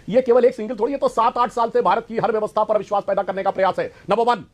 ये केवल एक सिंगल थोड़ी है, तो 7-8 साल से भारत की हर व्यवस्था पर अविश्वास पैदा करने का प्रयास है। नंबर 1,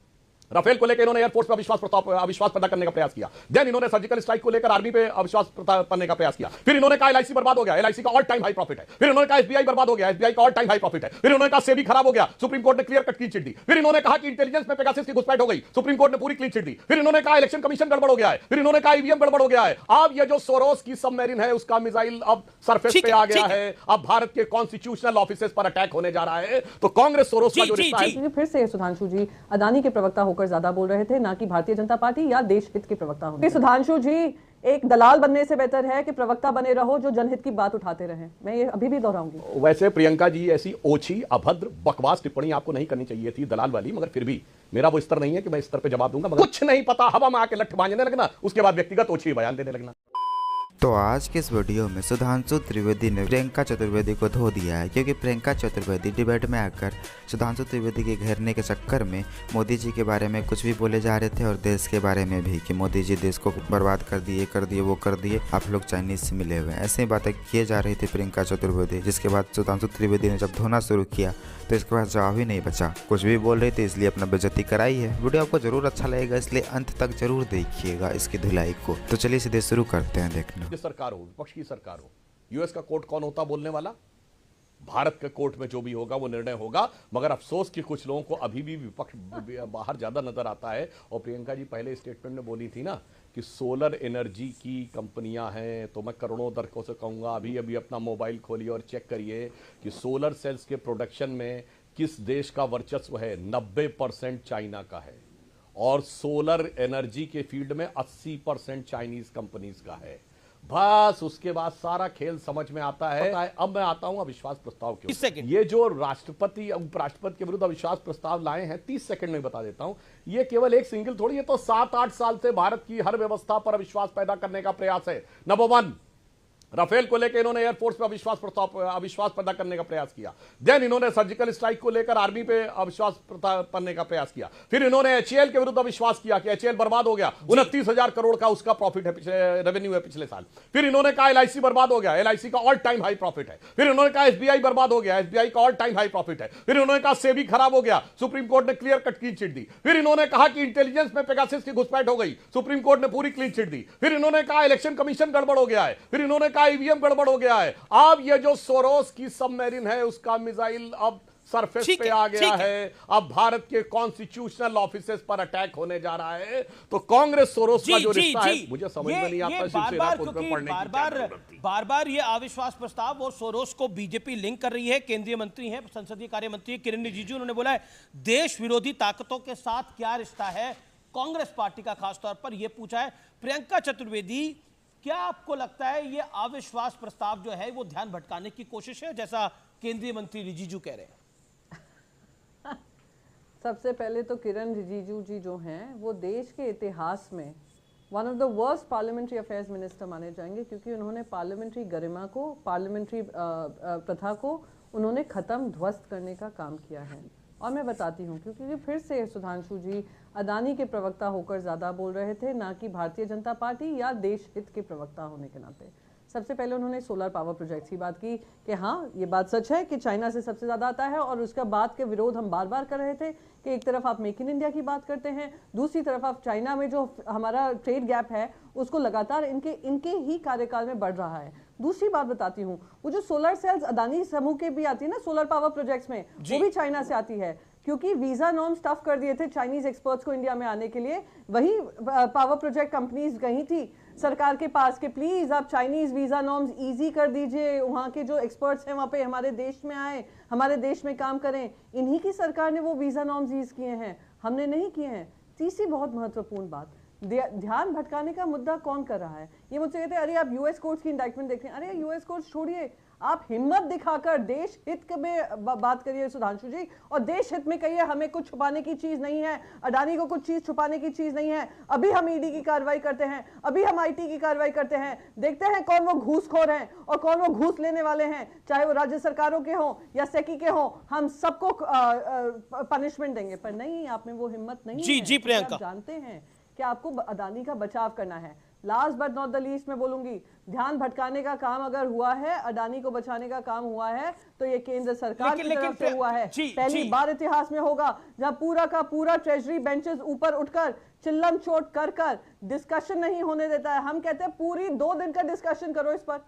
राफेल को लेकर इन्होंने एयरफोर्स पर अविश्वास पैदा करने का प्रयास किया। देन इन्होंने सर्जिकल स्ट्राइक को लेकर आर्मी पे अविश्वास करने का प्रयास किया। फिर इन्होंने कहा एलआईसी बर्बाद हो गया, एलआईसी का ऑल टाइम हाई प्रॉफिट है। फिर इन्होंने कहा एसबीआई बर्बाद हो गया, एसबीआई का ऑल टाइम हाई प्रॉफिट है। फिर इन्होंने कहा सेबी खराब हो गया, सुप्रीम कोर्ट ने क्लियर कट क्लीन चिट दी। फिर इन्होंने कहा कि इंटेलिजेंस में पेगासस की घुसपैठ हो गई, सुप्रीम कोर्ट ने पूरी क्लीन चिट दी। फिर इन्होंने कहा इलेक्शन कमीशन गड़बड़ हो गया है। फिर इन्होंने कहा ईवीएम गड़बड़ हो गया है। अब ये जो सोरोस की सबमरीन है उसका मिसाइल अब सरफेस पे आ गया है। अब भारत के कॉन्स्टिट्यूशनल ऑफिसेस पर अटैक होने जा रहा है। तो कांग्रेस सोरोस का जो रिश्ता है, फिर से सुधांशु जी अदानी के प्रवक्ता होकर ज्यादा बोल रहे थे, ना कि भारतीय जनता पार्टी या देश हित के प्रवक्ता होंगे। सुधांशु जी, एक दलाल बनने से बेहतर है कि प्रवक्ता बने रहो जो जनहित की बात उठाते रहें। मैं ये अभी भी दोहराऊंगी। वैसे प्रियंका जी ऐसी ओछी अभद्र बकवास टिप्पणी आपको नहीं करनी चाहिए थी, दलाल वाली, मगर फिर भी मेरा वो स्तर नहीं है कि मैं इस स्तर पे जवाब दूंगा। मगर कुछ नहीं पता, हवा में आके लठ बांधने लगना, उसके बाद व्यक्तिगत ओछी बयान देने लगना। तो आज के इस वीडियो में सुधांशु त्रिवेदी ने प्रियंका चतुर्वेदी को धो दिया है, क्योंकि प्रियंका चतुर्वेदी डिबेट में आकर सुधांशु त्रिवेदी के घेरने के चक्कर में मोदी जी के बारे में कुछ भी बोले जा रहे थे और देश के बारे में भी कि मोदी जी देश को बर्बाद कर दिए वो कर दिए, आप लोग चाइनीज से मिले हुए, ऐसे ही बातें किए जा रही थी प्रियंका चतुर्वेदी। जिसके बाद सुधांशु त्रिवेदी ने जब धोना शुरू किया तो इसके बाद जवाब ही नहीं बचा, कुछ भी बोल रही थी, इसलिए अपना बेइज्जती कराई है। वीडियो आपको जरूर अच्छा लगेगा, इसलिए अंत तक जरूर देखिएगा इसकी धुलाई को। तो चलिए सीधे शुरू करते हैं देखना। सरकार हो, विपक्ष की सरकार हो, यूएस का कोर्ट कौन होता बोलने वाला? भारत के कोर्ट में जो भी होगा वो निर्णय होगा। मगर अफसोस कि कुछ लोगों को अभी भी विपक्ष बाहर ज्यादा नजर आता है। और प्रियंका जी पहले स्टेटमेंट में बोली थी ना कि सोलर एनर्जी की कंपनियां हैं, तो मैं करोड़ों दर्शकों से कहूंगा अभी अभी अपना मोबाइल खोलिए और चेक करिए कि सोलर सेल्स के प्रोडक्शन में किस देश का वर्चस्व है। 90% चाइना का है और सोलर एनर्जी के फील्ड में 80% चाइनीज कंपनीज का है। बस उसके बाद सारा खेल समझ में आता है। अब मैं आता हूं अविश्वास प्रस्ताव के ऊपर। ये जो राष्ट्रपति उपराष्ट्रपति के विरुद्ध अविश्वास प्रस्ताव लाए हैं, 30 सेकंड में बता देता हूं। ये केवल एक सिंगल थोड़ी है, तो 7-8 साल से भारत की हर व्यवस्था पर अविश्वास पैदा करने का प्रयास है। नंबर 1, राफेल को लेकर इन्होंने एयरफोर्स पर अविश्वास पैदा करने का प्रयास किया। देन इन्होंने सर्जिकल स्ट्राइक को लेकर आर्मी पे अविश्वास करने का प्रयास किया। फिर इन्होंने एचएएल के विरुद्ध अविश्वास किया कि एचएएल बर्बाद हो गया, 29,000 करोड़ का उसका प्रॉफिट है, रेवेन्यू है पिछले साल। फिर इन्होंने कहा एलआईसी बर्बाद हो गया, एलआईसी का ऑल टाइम हाई प्रॉफिट है। फिर इन्होंने कहा एसबीआई बर्बाद हो गया, एसबीआई का ऑल टाइम हाई प्रॉफिट है। फिर इन्होंने कहा सेबी खराब हो गया, सुप्रीम कोर्ट ने क्लियर कट क्लीन चिट दी। फिर इन्होंने कहा कि इंटेलिजेंस में पेगासस की घुसपैठ हो गई, सुप्रीम कोर्ट ने पूरी क्लीन चिट दी। फिर इन्होंने कहा इलेक्शन कमीशन गड़बड़ हो गया है। फिर इन्होंने कहा ईवीएम गड़बड़ हो गया है। अब ये जो सोरोस की सबमरीन है उसका मिसाइल अब सरफेस पे आ गया है। अब भारत के कॉन्स्टिट्यूशनल ऑफिसेस पर अटैक होने जा रहा है। तो कांग्रेस सोरोस का जो रिश्ता है मुझे समझ में नहीं आता। शिवसेना को उसमें पढ़ने की बार-बार ये अविश्वास प्रस्ताव और सोरोस को बीजेपी लिंक कर रही है। केंद्रीय मंत्री हैं, संसदीय कार्य मंत्री किरण रिजिजू, उन्होंने बोला है देश विरोधी ताकतों के साथ क्या रिश्ता है कांग्रेस पार्टी का। खासतौर पर यह पूछा है प्रियंका चतुर्वेदी, क्या आपको लगता है ये अविश्वास प्रस्ताव जो है वो ध्यान भटकाने की कोशिश है, जैसा केंद्रीय मंत्री रिजिजू कह रहे हैं? सबसे पहले तो किरण रिजिजू जी जो हैं वो देश के इतिहास में one of the worst parliamentary affairs minister माने जाएंगे, क्योंकि उन्होंने पार्लियामेंट्री गरिमा को, पार्लियामेंट्री प्रथा को उन्होंने ख़त्म ध्वस्त करने का काम किया है। और मैं बताती हूँ, क्योंकि फिर से सुधांशु जी अदानी के प्रवक्ता होकर ज़्यादा बोल रहे थे, ना कि भारतीय जनता पार्टी या देश हित के प्रवक्ता होने के नाते। सबसे पहले उन्होंने सोलर पावर प्रोजेक्ट्स की बात की कि हाँ ये बात सच है कि चाइना से सबसे ज़्यादा आता है, और उसका बात के विरोध हम बार बार कर रहे थे कि एक तरफ आप मेक इन इंडिया की बात करते हैं, दूसरी तरफ आप चाइना में जो हमारा ट्रेड गैप है उसको लगातार इनके ही कार्यकाल में बढ़ रहा है। दूसरी बात बताती हूँ, वो जो सोलर सेल्स अदानी समूह के भी आती है ना सोलर पावर प्रोजेक्ट्स में, वो भी चाइना से आती है, क्योंकि वीजा नॉर्म्स टफ कर दिए थे चाइनीज एक्सपर्ट्स को इंडिया में आने के लिए। वही पावर प्रोजेक्ट कंपनीज गई थी सरकार के पास कि प्लीज आप चाइनीज वीजा नॉर्म्स इजी कर दीजिए, वहाँ के जो एक्सपर्ट्स हैं वहाँ पे हमारे देश में आए, हमारे देश में काम करें। इन्हीं की सरकार ने वो वीजा नॉर्म्स ईज किए हैं, हमने नहीं किए हैं। तीसरी बहुत महत्वपूर्ण बात, ध्यान भटकाने का मुद्दा कौन कर रहा है? ये मुझसे कहते हैं अरे आप यूएस कोर्ट्स की इंडाइटमेंट देख रहे हैं। अरे यूएस कोर्ट्स छोड़िए, आप हिम्मत दिखाकर देश हित में बात करिए सुधांशु जी, और देश हित में कहिए हमें कुछ छुपाने की चीज नहीं है, अडानी को कुछ चीज छुपाने की चीज नहीं है। अभी हम ईडी की कार्रवाई करते हैं, अभी हम आईटी की कार्रवाई करते हैं, देखते हैं कौन वो घूसखोर हैं और कौन वो घूस लेने वाले हैं, चाहे वो राज्य सरकारों के हों या सेकी के हों, हम सबको पनिशमेंट देंगे। पर नहीं, आप में वो हिम्मत नहीं है। जी प्रियंका, आप जानते हैं कि आपको अदानी का बचाव करना है। Last but not the least मैं बोलूंगी, ध्यान भटकाने का काम अगर हुआ है, अडानी को बचाने का काम हुआ है, तो ये केंद्र सरकार की तरफ से हुआ है। पहली बार इतिहास में होगा जहां पूरा का पूरा ट्रेजरी बेंचेस ऊपर उठकर चिल्लम चोट कर डिस्कशन नहीं होने देता है। हम कहते हैं पूरी 2 दिन का डिस्कशन करो इस पर,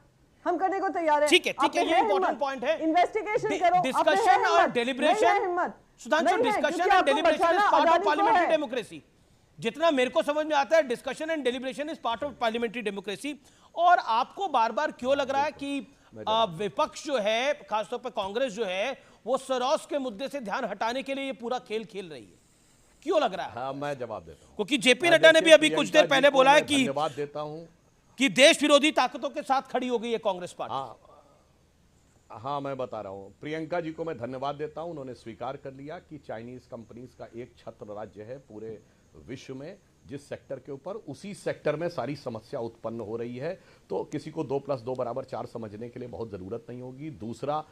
हम करने को तैयार है। ठीक है, ये इंपॉर्टेंट पॉइंट है। इन्वेस्टिगेशन करो, डिस्कशन और डेलिब्रेशन, हिम्मत Sudhanshu, discussion and deliberation is part of parliamentary democracy. जितना मेरे को समझ में आता है, discussion and deliberation is part of parliamentary democracy. और आपको बार बार क्यों लग रहा है कि विपक्ष जो है, खासतौर पर कांग्रेस जो है, वो सरोस के मुद्दे से ध्यान हटाने के लिए ये पूरा खेल खेल रही है? क्यों लग रहा है? हाँ, मैं जवाब देता हूं। क्योंकि जेपी नड्डा ने भी अभी कुछ देर पहले बोला है कि धन्यवाद देता हूं कि देश विरोधी ताकतों के साथ खड़ी हो गई है कांग्रेस पार्टी। हाँ, मैं बता रहा हूं, प्रियंका जी को मैं धन्यवाद देता हूं। उन्होंने स्वीकार कर लिया कि चाइनीज कंपनीज का एक छत्र राज्य है पूरे विश्व में, जिस सेक्टर के ऊपर, उसी सेक्टर में सारी समस्या उत्पन्न हो रही है। तो किसी को 2+2 = 4 समझने के लिए बहुत जरूरत नहीं होगी। दूसरा,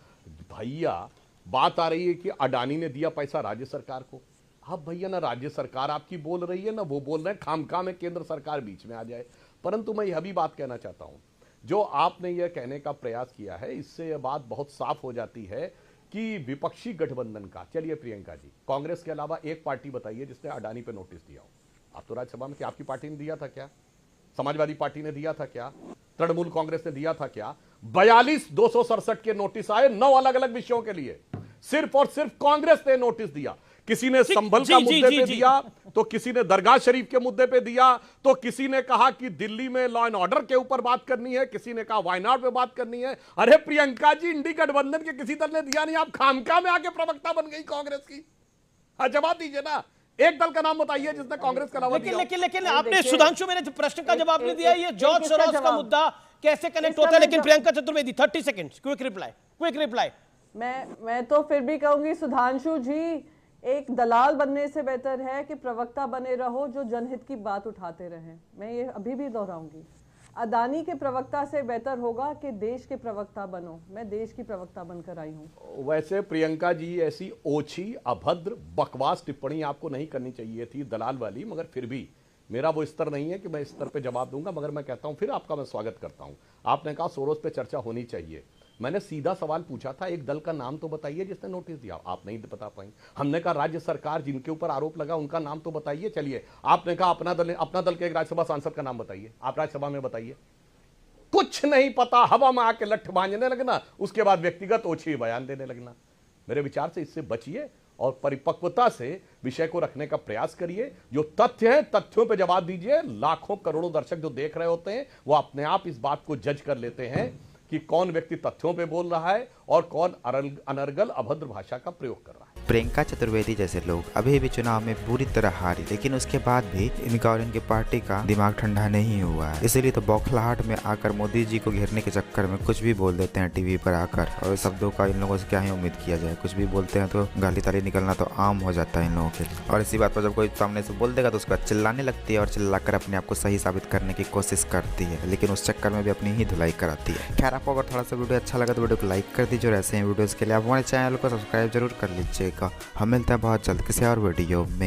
भैया बात आ रही है कि अडानी ने दिया पैसा राज्य सरकार को। अब भैया ना राज्य सरकार आपकी बोल रही है, ना वो बोल रहे हैं, खामखा में केंद्र सरकार बीच में आ जाए। परंतु मैं यह भी बात कहना चाहता हूं, जो आपने यह कहने का प्रयास किया है, इससे यह बात बहुत साफ हो जाती है कि विपक्षी गठबंधन का, चलिए प्रियंका जी, कांग्रेस के अलावा एक पार्टी बताइए जिसने अडानी पे नोटिस दिया हो। आप तो राज्यसभा में, क्या आपकी पार्टी ने दिया था क्या? समाजवादी पार्टी ने दिया था क्या? तृणमूल कांग्रेस ने दिया था क्या? 42 267 के नोटिस आए 9 अलग अलग विषयों के लिए। सिर्फ और सिर्फ कांग्रेस ने नोटिस दिया। किसी ने संभल का मुद्दे पे दिया, तो किसी ने दरगाह शरीफ के मुद्दे पे दिया, तो किसी ने कहा कि दिल्ली में लॉ एंड ऑर्डर के ऊपर बात करनी है, किसी ने कहा वायनाड पे बात करनी है। अरे प्रियंका जी, इंडी गठबंधन के किसी दल ने दिया नहीं, आप खामखा में आके प्रवक्ता बन गई कांग्रेस की। हाँ, जवाब दीजिए ना, एक दल का नाम बताइए जिसने कांग्रेस का अलावा दिया। लेकिन आपने, सुधांशु, मेरे प्रश्न का जवाब नहीं दिया। ये जॉर्ज सोरोस का मुद्दा कैसे कनेक्ट होता है? लेकिन Priyanka Chaturvedi, 30 seconds, quick reply. मैं तो फिर भी कहूंगी सुधांशु जी, एक दलाल बनने से बेहतर है कि प्रवक्ता बने रहो जो जनहित की बात उठाते रहें। मैं ये अभी भी दोहराऊंगी, अदानी के प्रवक्ता से बेहतर होगा कि देश के प्रवक्ता बनो। मैं देश की प्रवक्ता बनकर आई हूं। वैसे प्रियंका जी, ऐसी ओछी, अभद्र, बकवास टिप्पणी आपको नहीं करनी चाहिए थी, दलाल वाली, मगर फिर भी मेरा वो स्तर नहीं है कि मैं इस स्तर पे जवाब दूंगा। मगर मैं कहता हूं, फिर आपका मैं स्वागत करता हूं। आपने कहा सोरोस पे चर्चा होनी चाहिए। मैंने सीधा सवाल पूछा था, एक दल का नाम तो बताइए जिसने नोटिस दिया। आप नहीं बता पाई। हमने कहा राज्य सरकार जिनके ऊपर आरोप लगा उनका नाम तो बताइए। चलिए, आपने कहा अपना दल के एक राज्यसभा सांसद का नाम बताइए, आप राज्यसभा में बताइए। कुछ नहीं पता, हवा में आके लठ बांधने लगना, उसके बाद व्यक्तिगत ओछी बयान देने लगना। मेरे विचार से इससे बचिए और परिपक्वता से विषय को रखने का प्रयास करिए। जो तथ्य हैं, तथ्यों पे जवाब दीजिए। लाखों करोड़ों दर्शक जो देख रहे होते हैं, वो अपने आप इस बात को जज कर लेते हैं कि कौन व्यक्ति तथ्यों पे बोल रहा है और कौन अनर्गल, अभद्र भाषा का प्रयोग कर रहा है। प्रियंका चतुर्वेदी जैसे लोग अभी भी चुनाव में पूरी तरह हारी, लेकिन उसके बाद भी इनका और इनकी पार्टी का दिमाग ठंडा नहीं हुआ है। इसीलिए तो बौखलाहट में आकर मोदी जी को घेरने के चक्कर में कुछ भी बोल देते हैं टीवी पर आकर। और शब्दों का इन लोगों से क्या ही उम्मीद किया जाए, कुछ भी बोलते हैं तो गाली ताली निकलना तो आम हो जाता है इन लोगों के लिए। और इसी बात पर जब कोई सामने से बोल देगा तो उसका चिल्लाने लगती है और चिल्लाकर अपने आप को सही साबित करने की कोशिश करती है, लेकिन उस चक्कर में भी अपनी ही धुलाई कराती है। खैर, आपको अगर थोड़ा सा वीडियो अच्छा लगा तो वीडियो को लाइक कर दीजिए और ऐसे ही वीडियोज़ के लिए आप हमारे चैनल को सब्सक्राइब जरूर कर लीजिएगा। हम मिलते हैं बहुत जल्द किसी और वीडियो में।